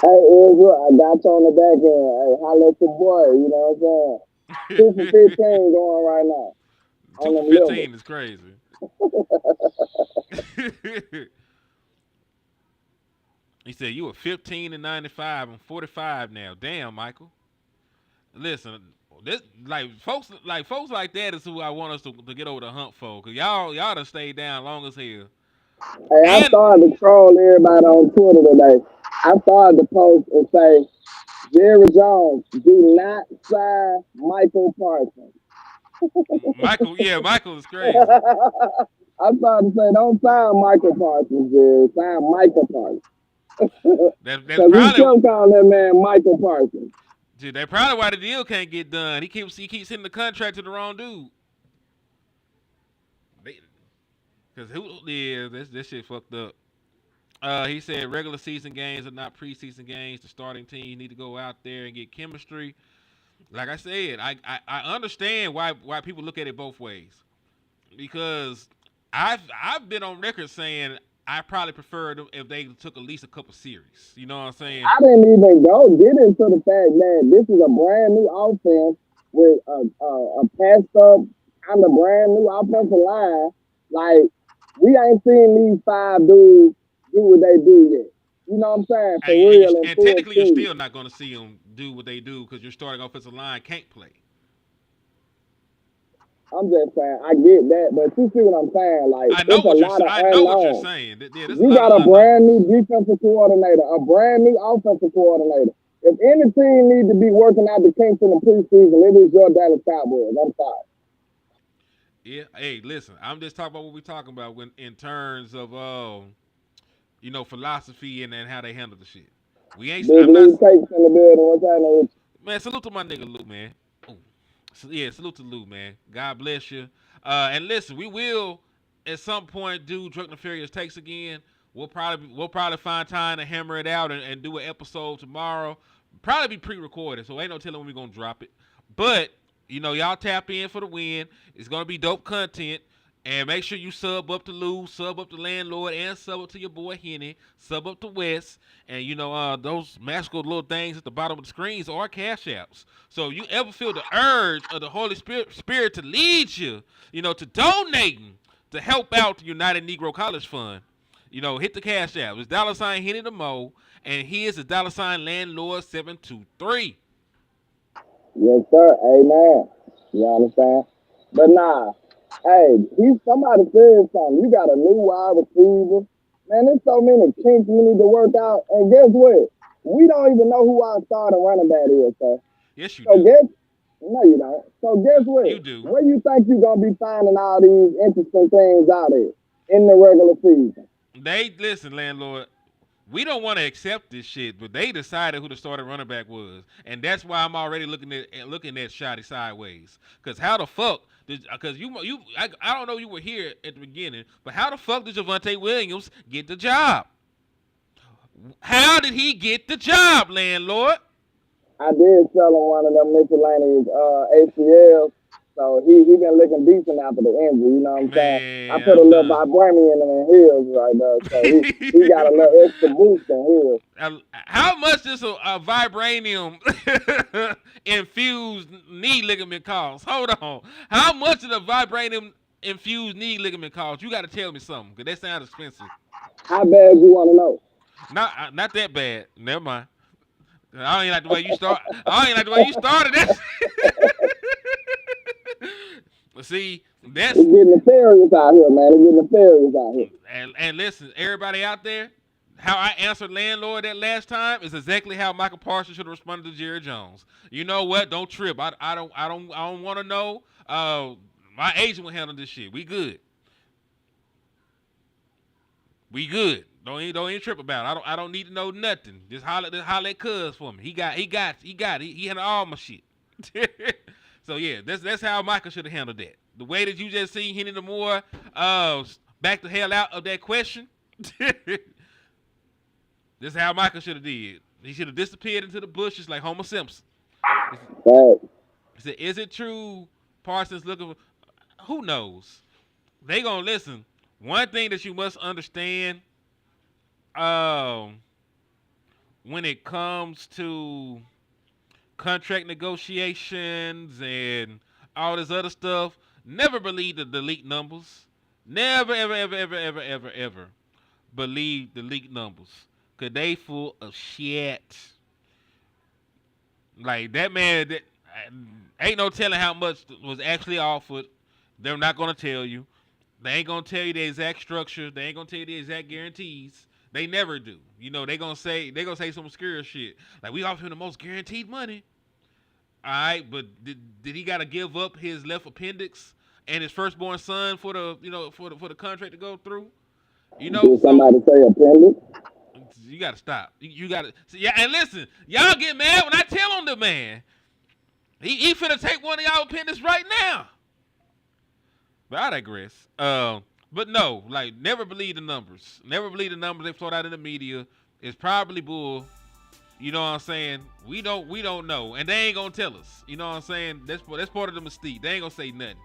S7: Hey, Israel, I got you on the back end. Hey, holla at your boy. You know what I'm saying? 2 for 15 going right now.
S6: 2
S7: On
S6: for
S7: them livers.
S6: 15 is crazy. He said you were 15 and 95. I'm 45 now. Damn, Michael. Listen, this folks like that is who I want us to get over the hump for. Cause y'all done stayed down long as hell.
S7: Hey, I started to troll everybody on Twitter today. I started to post and say, Jerry Jones, do not sign Michael Parsons.
S6: Michael is crazy.
S7: I started to say, don't sign Michael Parsons, Jerry. Sign Michael Parsons.
S6: That's
S7: Because we still calling that man Michael Parsons.
S6: Dude, that's probably why the deal can't get done. He keeps sending the contract to the wrong dude. Because this shit fucked up. He said regular season games are not preseason games. The starting team need to go out there and get chemistry. Like I said, I understand why people look at it both ways. Because I've been on record saying I probably prefer them if they took at least a couple series. You know what I'm saying?
S7: I didn't even get into the fact that this is a brand new offense with a passed up kind of brand new offensive line. Like, we ain't seen these 5 dudes do what they do yet. You know what I'm saying? For real.
S6: And technically, you're still not going to see them do what they do because your starting offensive line can't play.
S7: I'm just saying, I get that, but you see what I'm saying? Like,
S6: I know what you're saying.
S7: You got a brand new defensive coordinator, a brand new offensive coordinator. If any team needs to be working out the kinks in the preseason, it is your Dallas Cowboys. I'm sorry.
S6: Yeah. Hey, listen, I'm just talking about what we're talking about in terms of you know, philosophy and how they handle the shit. We ain't.
S7: Big Lou Takes in the building. What's happening?
S6: Man, salute to my nigga Lou, man. Salute to Lou, man. God bless you. And listen, we will at some point do Drunk Nefarious Takes again. We'll probably find time to hammer it out and do an episode tomorrow. Probably be pre-recorded, so ain't no telling when we're gonna drop it. But you know, y'all tap in for the win. It's gonna be dope content. And make sure you sub up to Lou, sub up to Landlord, and sub up to your boy Henny, sub up to Wes. And, you know, those magical little things at the bottom of the screens are cash apps. So if you ever feel the urge of the Holy Spirit to lead you, you know, to donating to help out the United Negro College Fund, you know, hit the cash app. It's $ Henny the Mo, and here's the $ Landlord 723.
S7: Yes, sir. Amen. You understand? But nah. Hey, somebody said something. You got a new wide receiver. Man, there's so many kinks we need to work out. And guess what? We don't even know who our starting running back is, sir.
S6: Yes, you do.
S7: No, you don't. So guess what?
S6: You do.
S7: Where you think you're going to be finding all these interesting things out there in the regular season?
S6: Listen, Landlord. We don't want to accept this shit, but they decided who the starting running back was, and that's why I'm already looking at Schotty sideways. Cause how the fuck? Because I don't know you were here at the beginning, but how the fuck did Javonte Williams get the job? How did he get the job, Landlord?
S7: I did sell him one of them miscellaneous ACLs. So he been looking decent after the injury, you know what I'm saying? I put a little vibranium in him in heels right there, so he got a little extra boost in heels.
S6: How much does a vibranium infused knee ligament cost? Hold on. How much did a vibranium infused knee ligament cost? You got to tell me something, because that sounds expensive.
S7: How bad you want to know?
S6: Not that bad. Never mind. I ain't like the way you start. I ain't like the way you started that. But see, it's
S7: getting nefarious out here, man. It's getting nefarious out here.
S6: And listen, everybody out there, how I answered Landlord that last time is exactly how Micah Parsons should have responded to Jerry Jones. You know what? Don't trip. I don't want to know. My agent will handle this shit. We good. We good. Don't even trip about it. I don't need to know nothing. Just holler at Cuz for me. He got it. He handled all my shit. So yeah, that's how Micah should have handled that. The way that you just seen Henny the Moore back the hell out of that question. This is how Micah should have did. He should have disappeared into the bushes like Homer Simpson. He said, "Is it true Parsons looking for?" Who knows? they gonna listen. One thing that you must understand, when it comes to contract negotiations and all this other stuff, never believe the leaked numbers. Never, ever, ever, ever, ever, ever, ever believe the leaked numbers. Cause they full of shit. Like that man, that ain't no telling how much was actually offered. They're not gonna tell you. They ain't gonna tell you the exact structure. They ain't gonna tell you the exact guarantees. They never do. You know, they gonna say some obscure shit. Like, we offer him the most guaranteed money. All right, but did he gotta give up his left appendix and his firstborn son for the contract to go through? You know,
S7: Did somebody say appendix?
S6: you gotta stop. You gotta yeah. And listen, y'all get mad when I tell on the man. He finna take one of y'all appendix right now. But I digress. But no, like, never believe the numbers. Never believe the numbers they float out in the media. It's probably bull. You know what I'm saying? We don't know, and they ain't gonna tell us. You know what I'm saying? That's part of the mystique. They ain't gonna say nothing.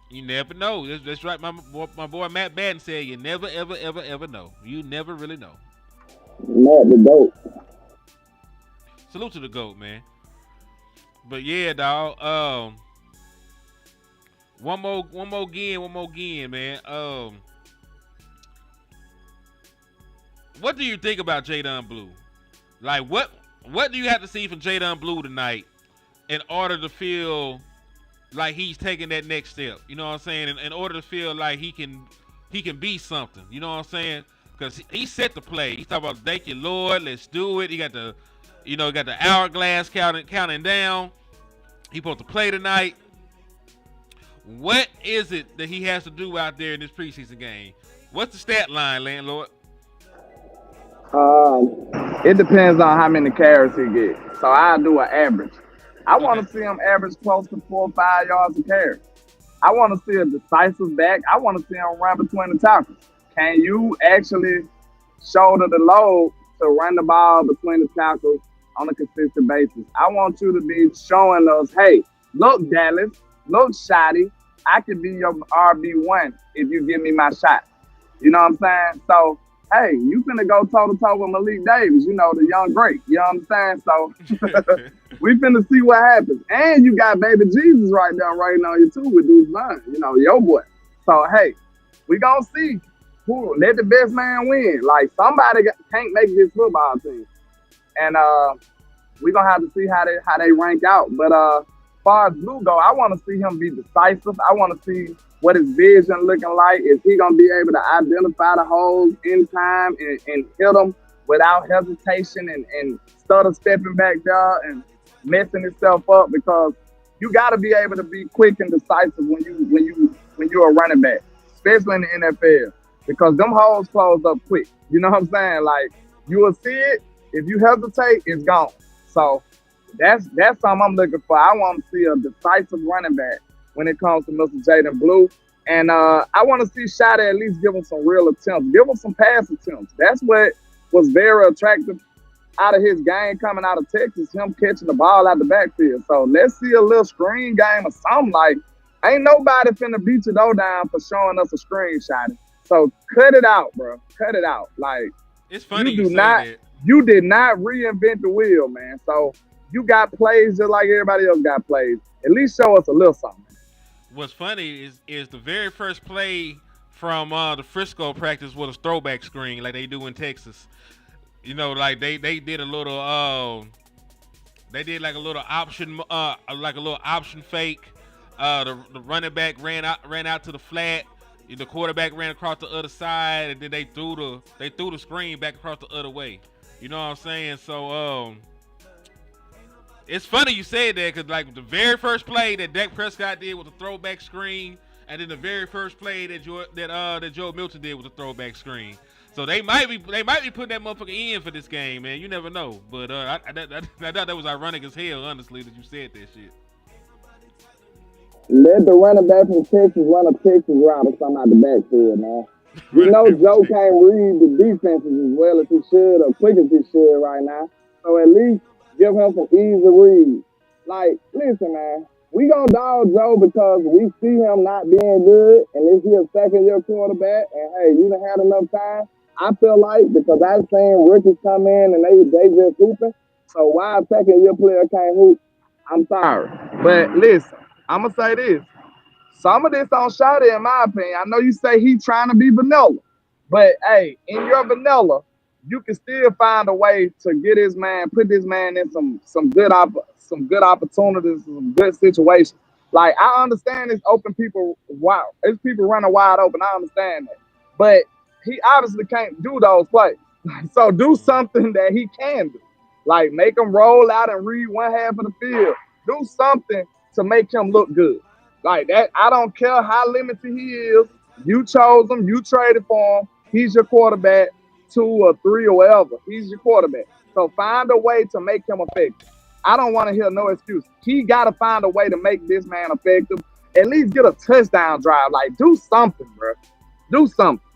S6: You never know. That's right. My boy Matt Batten said, you never, ever, ever, ever know. You never really know.
S7: Matt the GOAT.
S6: Salute to the GOAT, man. But yeah, dog. One more again, man. What do you think about Jadon Blue? Like, what do you have to see from Jadon Blue tonight in order to feel like he's taking that next step? You know what I'm saying? In order to feel like he can be something. You know what I'm saying? Because he set the play. He's talking about, thank you, Lord, let's do it. He got the hourglass counting down. He supposed to play tonight. What is it that he has to do out there in this preseason game? What's the stat line, landlord?
S5: It depends on how many carries he gets. So I do an average. I want to see him average close to 4 or 5 yards a carry. I want to see a decisive back. I want to see him run between the tackles. Can you actually shoulder the load to run the ball between the tackles on a consistent basis? I want you to be showing us, hey, look, Dallas, look, Schotty, I can be your RB1 if you give me my shot. You know what I'm saying? So, hey, you finna go toe-to-toe with Malik Davis, you know, the young great. You know what I'm saying? So, we finna see what happens. And you got baby Jesus right there writing on you, too, with Deuce Vaughn, you know, your boy. So, hey, we gonna see who let the best man win. Like, somebody can't make this football team. And we gonna have to see how they rank out. But as far as Blue go, I want to see him be decisive. I want to see what his vision looking like. Is he gonna be able to identify the holes in time and hit them without hesitation and stutter stepping back there and messing himself up? Because you got to be able to be quick and decisive when you're a running back, especially in the NFL, because them holes close up quick. You know what I'm saying? Like, you will see it. If you hesitate, it's gone. So that's something I'm looking for. I want to see a decisive running back when it comes to Mr. Jadon Blue. And I want to see Schotty at least give him some real attempts. Give him some pass attempts. That's what was very attractive out of his game coming out of Texas, him catching the ball out the backfield. So let's see a little screen game or something. Like, ain't nobody finna beat your door down for showing us a screen, Schotty. So cut it out, bro. Cut it out. Like,
S6: it's funny
S5: you did not reinvent the wheel, man. So you got plays just like everybody else got plays. At least show us a little something.
S6: What's funny is the very first play from the Frisco practice was a throwback screen like they do in Texas. You know, like they did a little they did like a little option fake. The running back ran out to the flat. The quarterback ran across the other side, and then they threw the screen back across the other way. You know what I'm saying? So it's funny you said that, because like the very first play that Dak Prescott did was a throwback screen, and then the very first play that Joe Milton did was a throwback screen. So they might be putting that motherfucker in for this game, man. You never know. But I thought that was ironic as hell, honestly, that you said that shit.
S7: Let the running back from Texas run a Texas route or something out the backfield, man. You know Joe can't read the defenses as well as he should or quick as he should right now. So at least give him some easy reads. Like, listen, man, we gonna dog Joe because we see him not being good, and this is his second year quarterback. And hey, you done had enough time. I feel like because I've seen rookies come in and they just hooping. So why a second year player can't hoop? I'm sorry, but listen, I'm gonna say this. Some of this on Schotty, in my opinion. I know you say he trying to be vanilla, but hey, in your vanilla, you can still find a way to get his man, put this man in some good opportunities, some good situations. Like I understand it's open people, wow, it's people running wide open. I understand that, but he obviously can't do those plays. So do something that he can do, like make him roll out and read one half of the field. Do something to make him look good. Like that, I don't care how limited he is. You chose him, you traded for him. He's your quarterback, 2 or 3 or whatever. He's your quarterback. So find a way to make him effective. I don't want to hear no excuse. He got to find a way to make this man effective. At least get a touchdown drive. Like, do something, bro. Do something.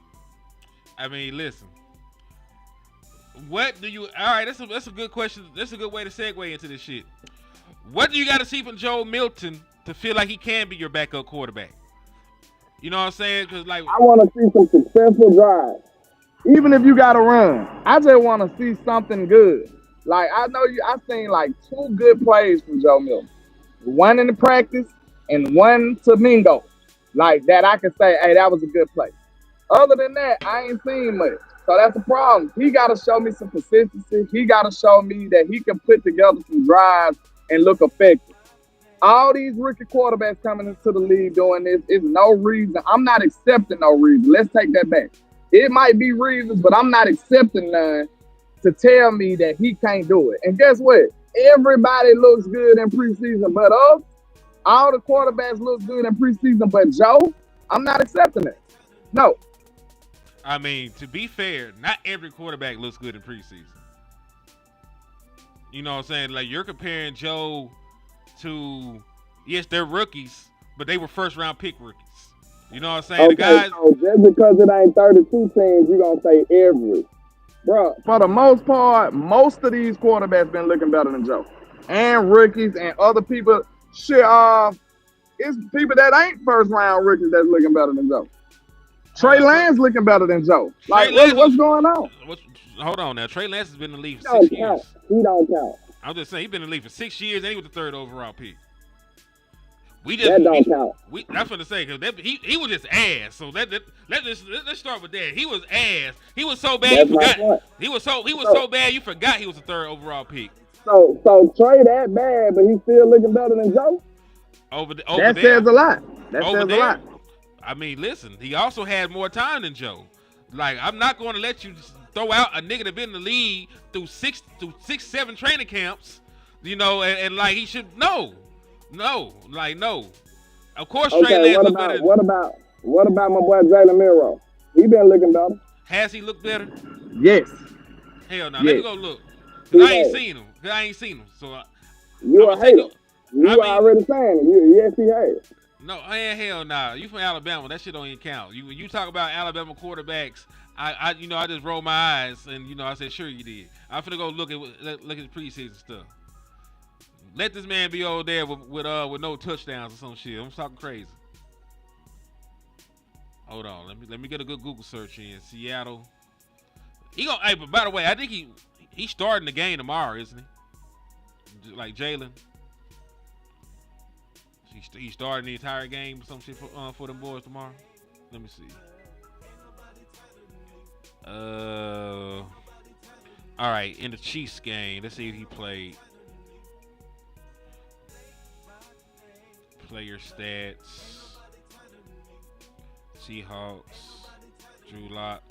S6: I mean, listen. What do you? All right, that's a good question. That's a good way to segue into this shit. What do you got to see from Joe Milton to feel like he can be your backup quarterback? You know what I'm saying? Because like,
S7: I want to see some successful drives. Even if you got to run, I just want to see something good. Like I know I've seen like 2 good plays from Joe Milton. One in the practice and one to Mingo. Like that, I can say, hey, that was a good play. Other than that, I ain't seen much. So that's the problem. He got to show me some consistency. He got to show me that he can put together some drives and look effective. All these rookie quarterbacks coming into the league doing this is no reason. I'm not accepting no reason. Let's take that back. It might be reasons, but I'm not accepting none to tell me that he can't do it. And guess what? Everybody looks good in preseason but us. All the quarterbacks look good in preseason but Joe. I'm not accepting it. No.
S6: I mean, to be fair, not every quarterback looks good in preseason. You know what I'm saying? Like, you're comparing Joe to, yes, they're rookies, but they were first-round pick rookies. You know what I'm saying?
S7: Okay,
S6: the guys.
S7: So just because it ain't 32 teams, you're going to say every.
S5: Bro, for the most part, most of these quarterbacks been looking better than Joe. And rookies and other people. Shit, it's people that ain't first-round rookies that's looking better than Joe. Trey Lance looking better than Joe. Like, what's going on?
S6: Hold on now. Trey Lance has been in the league for 6
S7: He don't
S6: years.
S7: count. He don't count.
S6: I'm just saying, he's been in the league for 6 years, and he was the 3rd overall pick.
S7: That don't count.
S6: That's what to say, because he was just ass. So let's start with that. He was ass. He was so bad you forgot. He was so bad you forgot he was the 3rd overall pick.
S7: So Trey that bad, but he's still looking better than Joe.
S5: That says a lot. That says a lot.
S6: I mean, listen, he also had more time than Joe. Like, I'm not going to let you throw out a nigga that been in the league through 7 training camps, you know, and like he should no. Of course, Trey Lance look better.
S7: What about my boy Jalen Miro? He been looking better.
S6: Has he looked better?
S5: Yes.
S6: Hell no.
S5: Yes.
S6: Let me go look. Cause I ain't seen him. So
S7: you a hater. You already saying it. Yes, he has.
S6: No, hell nah. You from Alabama? That shit don't even count. You talk about Alabama quarterbacks. I just roll my eyes and I said sure you did. I'm finna go look at his preseason stuff. Let this man be over there with no touchdowns or some shit. I'm talking crazy. Hold on, let me get a good Google search in Seattle. Hey, but by the way, I think he's starting the game tomorrow, isn't he? Like Jalen. He's starting the entire game or some shit for them boys tomorrow. Let me see. All right, in the Chiefs game, let's see if he played. Player stats. Seahawks. Drew Lock.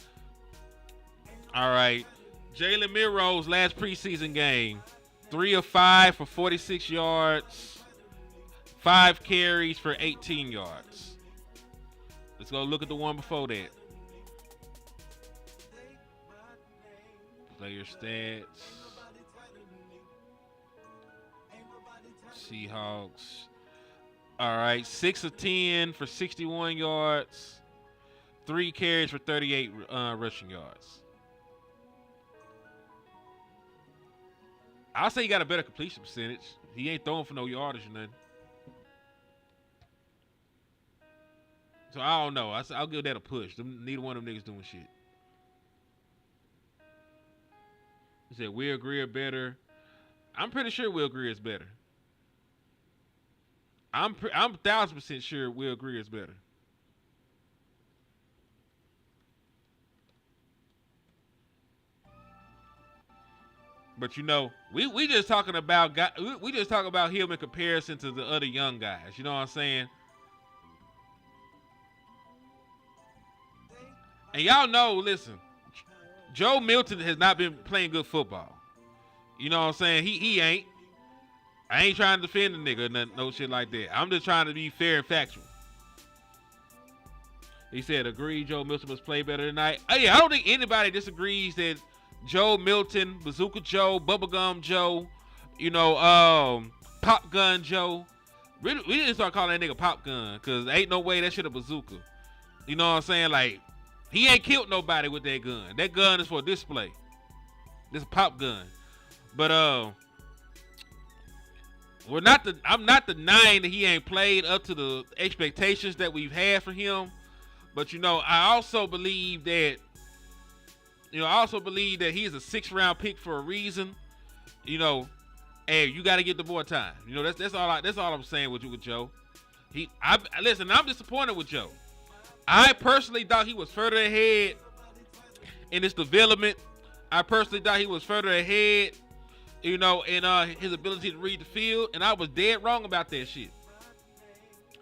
S6: All right, Jalen Miro's last preseason game, 3 of 5 for 46 yards. 5 carries for 18 yards. Let's go look at the one before that. Player stats. Seahawks. All right, 6 of 10 for 61 yards. 3 carries for 38 rushing yards. I'll say he got a better completion percentage. He ain't throwing for no yardage or nothing. So I don't know. I'll give that a push. Neither one of them niggas doing shit. He said Will Greer better. I'm pretty sure Will Greer is better. I'm 1,000% sure Will Greer is better. But you know, we just talking about we just talking about him in comparison to the other young guys. You know what I'm saying? And y'all know, listen, Joe Milton has not been playing good football. You know what I'm saying? He ain't. I ain't trying to defend the nigga, no shit like that. I'm just trying to be fair and factual. He said, agree, Joe Milton must play better tonight. Oh, yeah, I don't think anybody disagrees that Joe Milton, Bazooka Joe, Bubblegum Joe, you know, Pop Gun Joe. We didn't start calling that nigga Pop Gun because ain't no way that shit a bazooka. You know what I'm saying? Like, he ain't killed nobody with that gun. That gun is for display. This is a pop gun. But I'm not denying that he ain't played up to the expectations that we've had for him. But you know, I also believe that he's a 6th round pick for a reason. You know, hey, you got to get the boy time. You know, that's all I'm saying with Joe. Listen, I'm disappointed with Joe. I personally thought he was further ahead in his development. I personally thought he was further ahead, you know, in his ability to read the field, and I was dead wrong about that shit.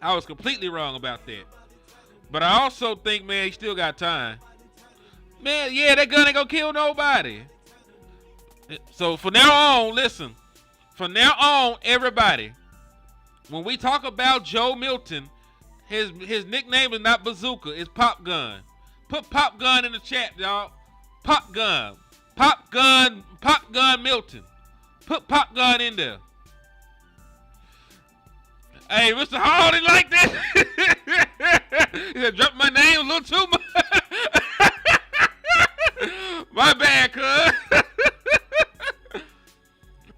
S6: I was completely wrong about that. But I also think, man, he still got time. Man, yeah, that gun ain't gonna kill nobody. So from now on, listen. From now on, everybody, when we talk about Joe Milton, his nickname is not Bazooka, it's Pop Gun. Put Pop Gun in the chat, y'all. Pop Gun. Pop Gun Milton. Put Pop Gun in there. Hey, Mr. Hardy like that? He said, drop my name a little too much. My bad, cuz.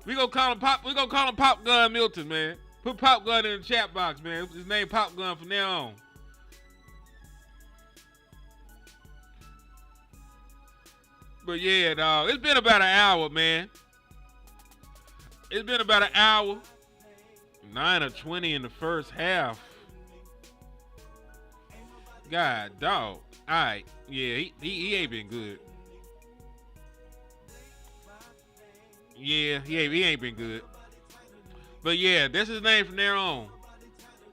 S6: We gonna call him Pop Gun Milton, man. Put Pop Gun in the chat box, man. His name Pop Gun from now on. But yeah, dog, it's been about an hour, man. It's been about an hour. 9 of 20 in the first half. God, dog. All right. Yeah, he ain't been good. Yeah, he ain't been good. But yeah, that's his name from there on.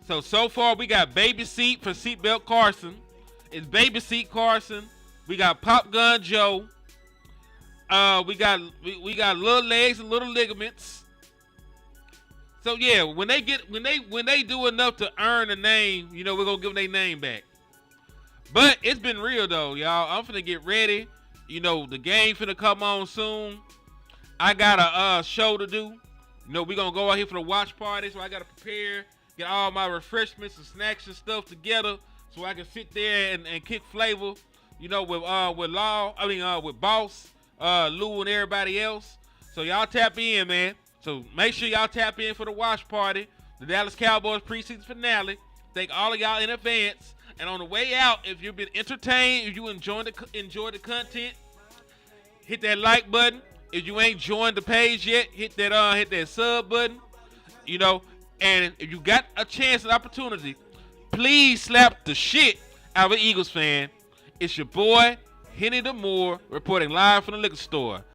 S6: So far we got Baby Seat for Seatbelt Carson. It's Baby Seat Carson. We got Pop Gun Joe. We got little legs and little ligaments. So yeah, when they do enough to earn a name, you know, we're gonna give them their name back. But it's been real though, y'all. I'm finna get ready. You know, the game finna come on soon. I got a show to do. You know, we're gonna go out here for the watch party, so I gotta prepare, get all my refreshments and snacks and stuff together so I can sit there and kick flavor, you know, with Boss, Lou and everybody else. So y'all tap in, man. So make sure y'all tap in for the watch party, the Dallas Cowboys Preseason Finale. Thank all of y'all in advance. And on the way out, if you've been entertained, if you enjoy the content, hit that like button. If you ain't joined the page yet, hit that sub button. You know, and if you got a chance and opportunity, please slap the shit out of an Eagles fan. It's your boy, Henny the Moore, reporting live from the liquor store.